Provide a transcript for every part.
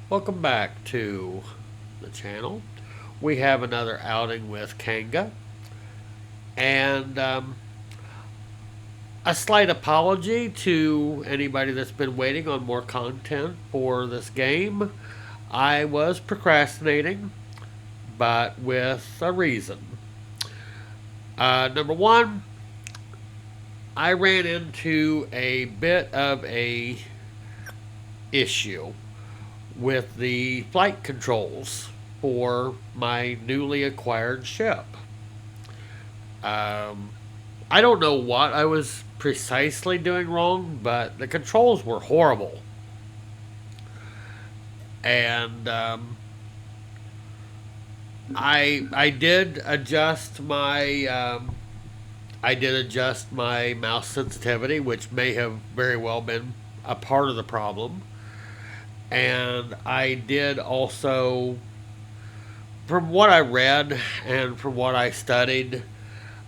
Welcome back to the channel. We have another outing with QANGA, and a slight apology to anybody that's been waiting on more content for this game. I was procrastinating, but with a reason. Number one, I ran into a bit of a issue with the flight controls for my newly acquired ship. Um, I don't know what I was precisely doing wrong, but the controls were horrible. And I did adjust my mouse sensitivity, which may have very well been a part of the problem. And I did also, from what I read and from what I studied,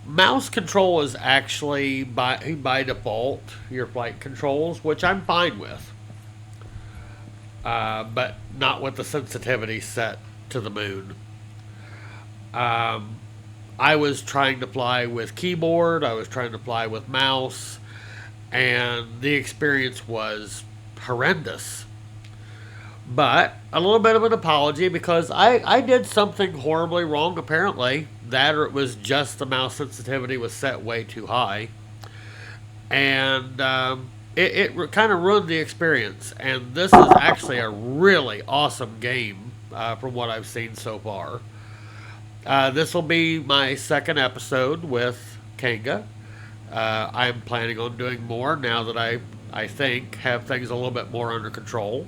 mouse control is actually by default your flight controls, which I'm fine with, but not with the sensitivity set to the moon. Um, I was trying to fly with keyboard, I was trying to fly with mouse, and the experience was horrendous. But a little bit of an apology because I did something horribly wrong, apparently. That or it was just the mouse sensitivity was set way too high. And it kind of ruined the experience. And this is actually a really awesome game from what I've seen so far. This will be my second episode with QANGA. I'm planning on doing more now that I think have things a little bit more under control.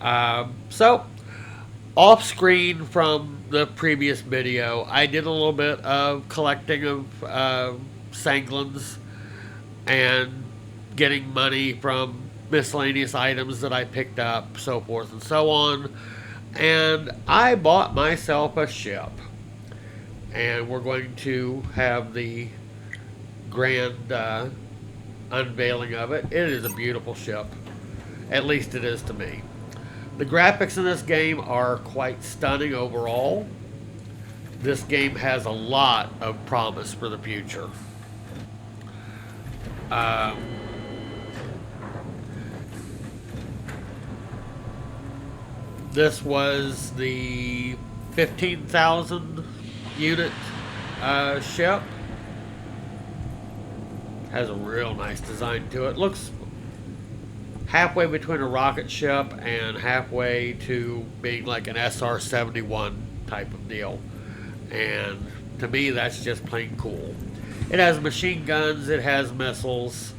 So, off screen from the previous video, I did a little bit of collecting of sanglins and getting money from miscellaneous items that I picked up, so forth and so on. And I bought myself a ship. And we're going to have the grand unveiling of it. It is a beautiful ship. At least it is to me. The graphics in this game are quite stunning overall. This game has a lot of promise for the future. Um, this was the 15,000 unit ship. Has a real nice design to it. Looks halfway between a rocket ship and halfway to being like an SR-71 type of deal. And to me, that's just plain cool. It has machine guns, it has missiles.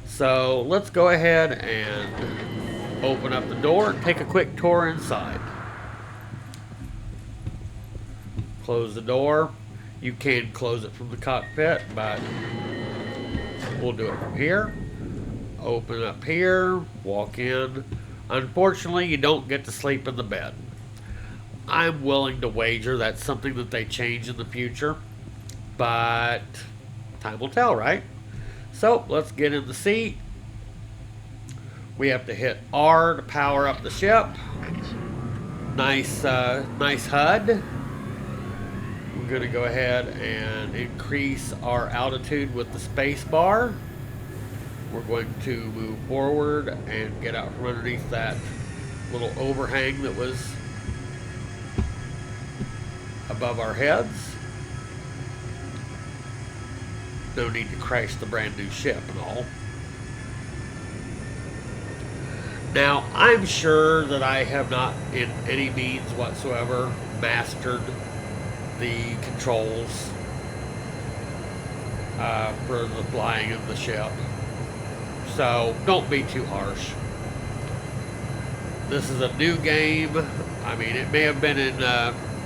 So let's go ahead and open up the door and take a quick tour inside. Close the door. You can close it from the cockpit, but we'll do it from here. Open up here, walk in. Unfortunately, you don't get to sleep in the bed. I'm willing to wager that's something that they change in the future, but time will tell, right? So let's get in the seat. We have to hit R to power up the ship. Nice HUD. We're going to go ahead and increase our altitude with the space bar. We're going to move forward and get out from underneath that little overhang that was above our heads. No need to crash the brand new ship and all. Now, I'm sure that I have not in any means whatsoever mastered the controls for the flying of the ship. So don't be too harsh. This is a new game. I mean, it may have been in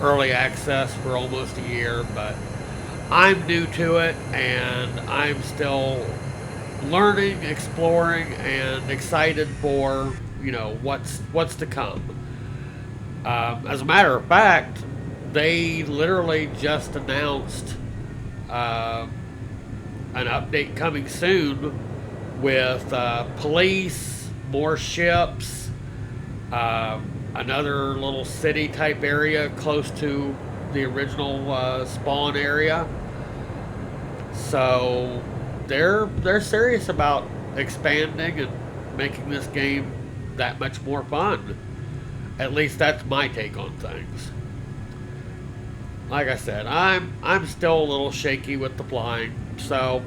early access for almost a year, but I'm new to it and I'm still learning, exploring, and excited for, you know, what's to come. As a matter of fact, they literally just announced an update coming soon with police, more ships, Another little city type area close to the original spawn area. So they're serious about expanding and making this game that much more fun. At least that's my take on things. Like I said, I'm still a little shaky with the flying, so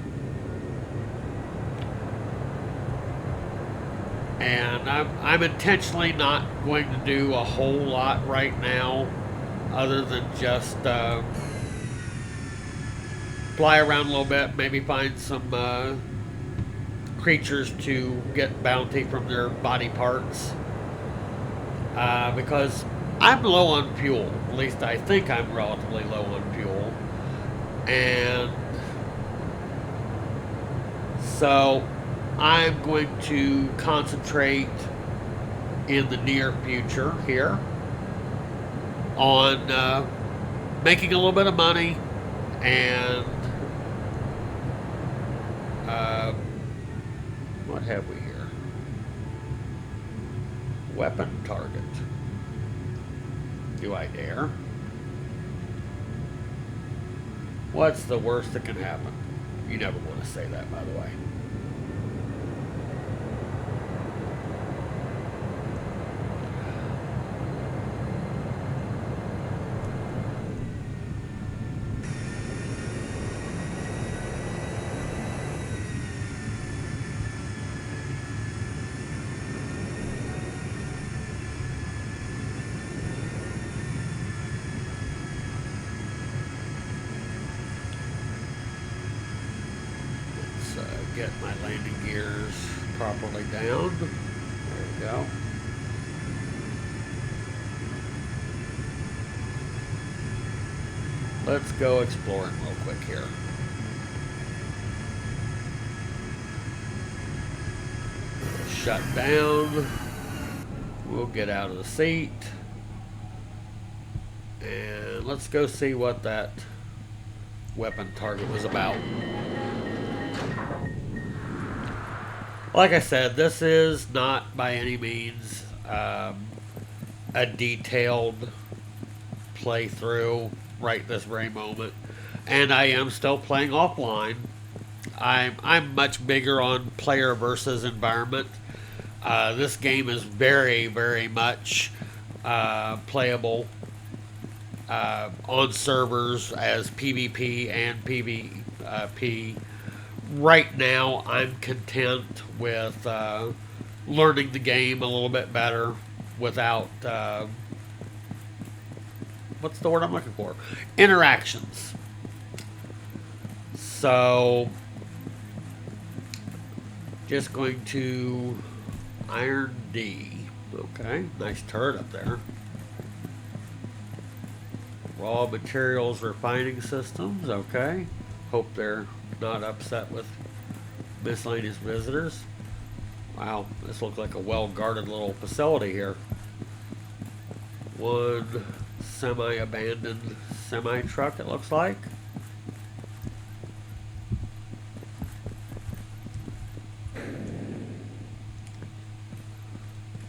and I'm intentionally not going to do a whole lot right now, other than just fly around a little bit, maybe find some creatures to get bounty from their body parts, because I'm low on fuel. At least I think I'm relatively low on fuel, and so I'm going to concentrate in the near future here on making a little bit of money and uh, what have we here? Weapon target. Do I dare? What's the worst that can happen? You never want to say that, by the way. Get my landing gears properly down. There we go. Let's go exploring real quick here. Shut down. We'll get out of the seat. And let's go see what that weapon target was about. Like I said, this is not by any means a detailed playthrough right this very moment, and I am still playing offline. I'm much bigger on player versus environment. This game is very, very much playable on servers as PvP and PvP. Right now, I'm content with learning the game a little bit better without what's the word I'm looking for? Interactions. So, just going to Iron D. Okay, nice turret up there. Raw materials refining systems. Okay, hope they're not upset with miscellaneous visitors. Wow, this looks like a well-guarded little facility here. One semi-abandoned semi-truck, it looks like.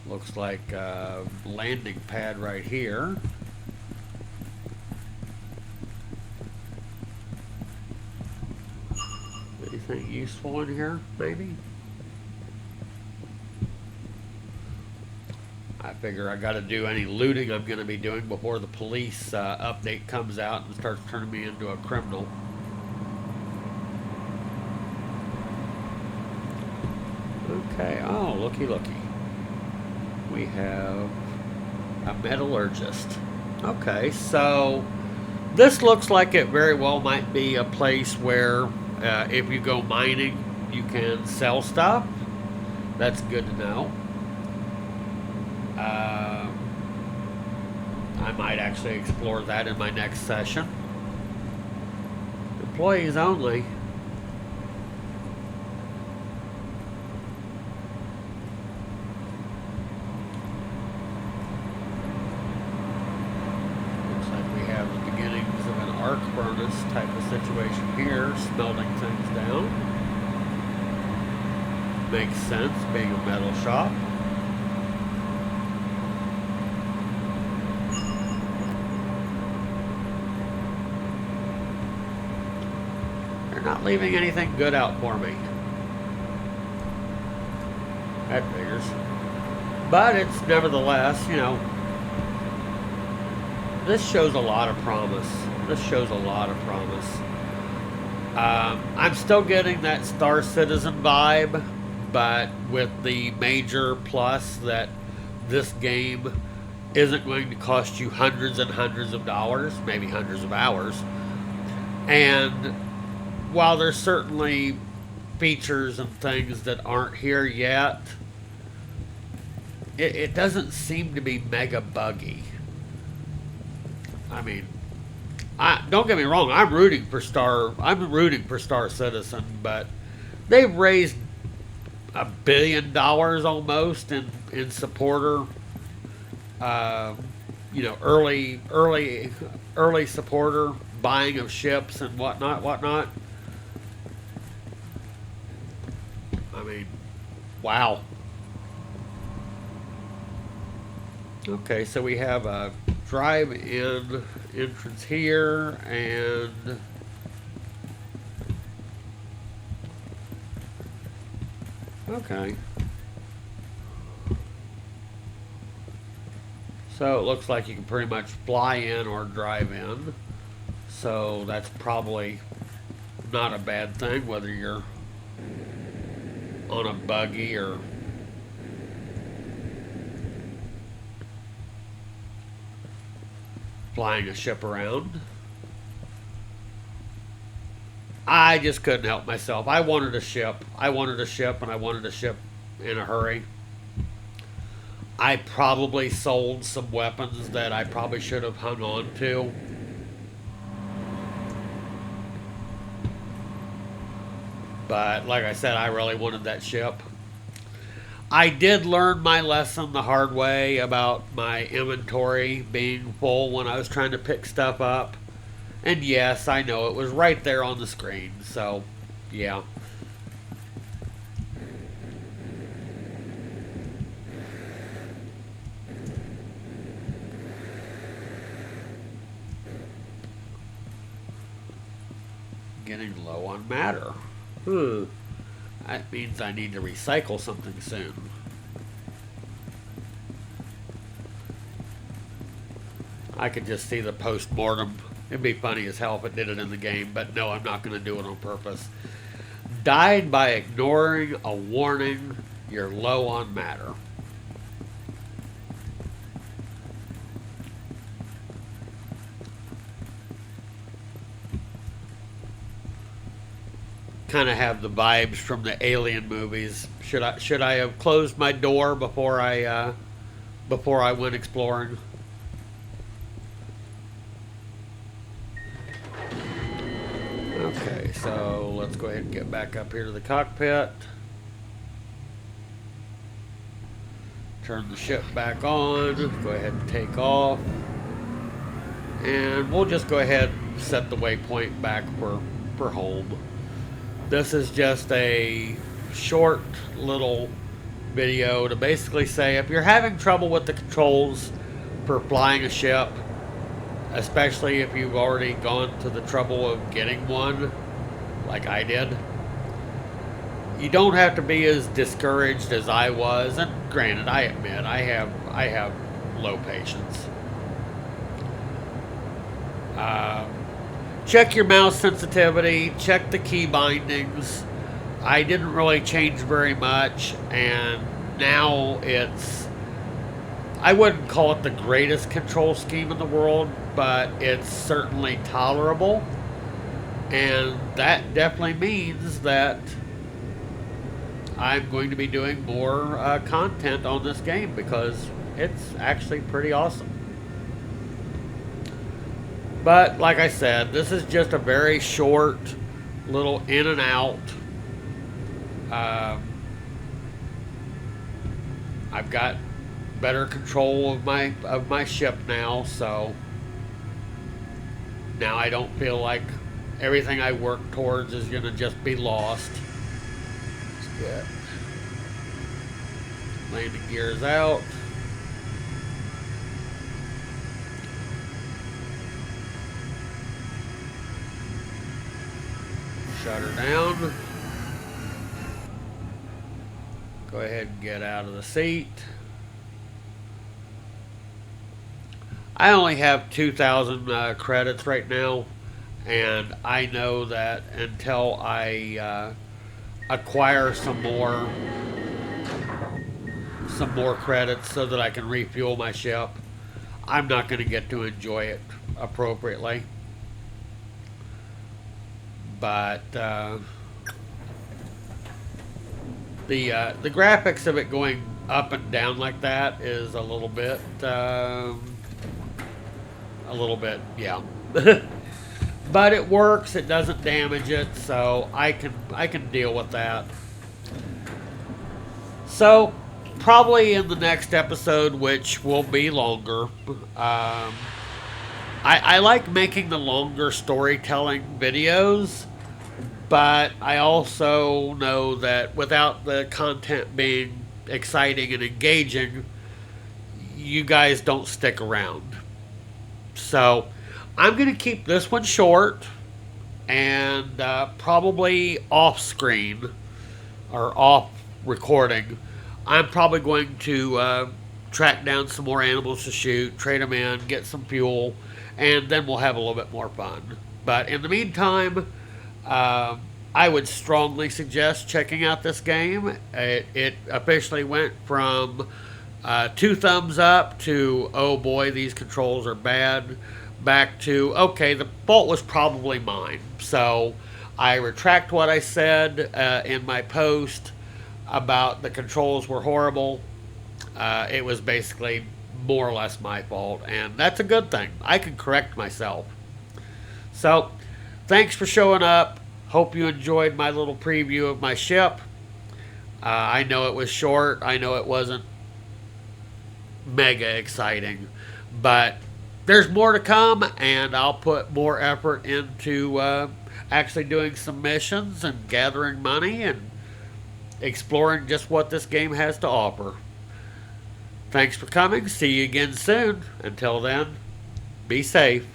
Looks like a landing pad right here. Anything useful in here, maybe? I figure I got to do any looting I'm going to be doing before the police update comes out and starts turning me into a criminal. Okay, oh, looky. We have a metallurgist. Okay, so this looks like it very well might be a place where if you go mining, you can sell stuff. That's good to know. I might actually explore that in my next session. Employees only. Looks like we have the beginnings of an arc furnace type of situation here, smelting things down. Makes sense, being a metal shop. not leaving anything good out for me. That figures. But it's nevertheless, you know, this shows a lot of promise. This shows a lot of promise. I'm still getting that Star Citizen vibe, but with the major plus that this game isn't going to cost you hundreds and hundreds of dollars, maybe hundreds of hours. And while there's certainly features and things that aren't here yet, it doesn't seem to be mega buggy. I mean, don't get me wrong. I'm rooting for Star Citizen, but they've raised $1 billion almost in supporter. You know, early supporter buying of ships and whatnot. I mean, wow. Okay, so we have a drive-in entrance here, and okay. So it looks like you can pretty much fly in or drive in. So that's probably not a bad thing, whether you're on a buggy or flying a ship around. I just couldn't help myself. I wanted a ship. I wanted a ship, and I wanted a ship in a hurry. I probably sold some weapons that I probably should have hung on to. But like I said, I really wanted that ship. I did learn my lesson the hard way about my inventory being full when I was trying to pick stuff up. And yes, I know it was right there on the screen. So, yeah. Getting low on matter. That means I need to recycle something soon. I could just see the post-mortem. It'd be funny as hell if it did it in the game, but no, I'm not going to do it on purpose. Died by ignoring a warning. You're low on matter. Kind of have the vibes from the Alien movies. Should I have closed my door before I went exploring? Okay, so let's go ahead and get back up here to the cockpit. Turn the ship back on. Go ahead and take off. And we'll just go ahead and set the waypoint back for home. This is just a short little video to basically say if you're having trouble with the controls for flying a ship, especially if you've already gone to the trouble of getting one, like I did, you don't have to be as discouraged as I was. And granted, I admit I have low patience. Check your mouse sensitivity, check the key bindings. I didn't really change very much, and now I wouldn't call it the greatest control scheme in the world, but it's certainly tolerable. And that definitely means that I'm going to be doing more content on this game because it's actually pretty awesome. But like I said, this is just a very short little in and out. I've got better control of my ship now, so now I don't feel like everything I work towards is going to just be lost. Let's get landing gears out. Shut her down. Go ahead and get out of the seat. I only have 2,000 credits right now, and I know that until I acquire some more credits so that I can refuel my ship, I'm not going to get to enjoy it appropriately. But the graphics of it going up and down like that is a little bit, yeah. But it works. It doesn't damage it, so I can deal with that. So probably in the next episode, which will be longer, I like making the longer storytelling videos, but I also know that without the content being exciting and engaging, you guys don't stick around. So I'm going to keep this one short and probably off screen or off recording. I'm probably going to track down some more animals to shoot, trade them in, get some fuel, and then we'll have a little bit more fun. But in the meantime, I would strongly suggest checking out this game. It officially went from 2 thumbs up to, oh boy, these controls are bad, back to, okay, the fault was probably mine. So I retract what I said in my post about the controls were horrible. It was basically more or less my fault, and that's a good thing. I can correct myself. So thanks for showing up. Hope you enjoyed my little preview of my ship. I know it was short. I know it wasn't mega exciting, but there's more to come, and I'll put more effort into actually doing some missions and gathering money and exploring just what this game has to offer. Thanks for coming. See you again soon. Until then, be safe.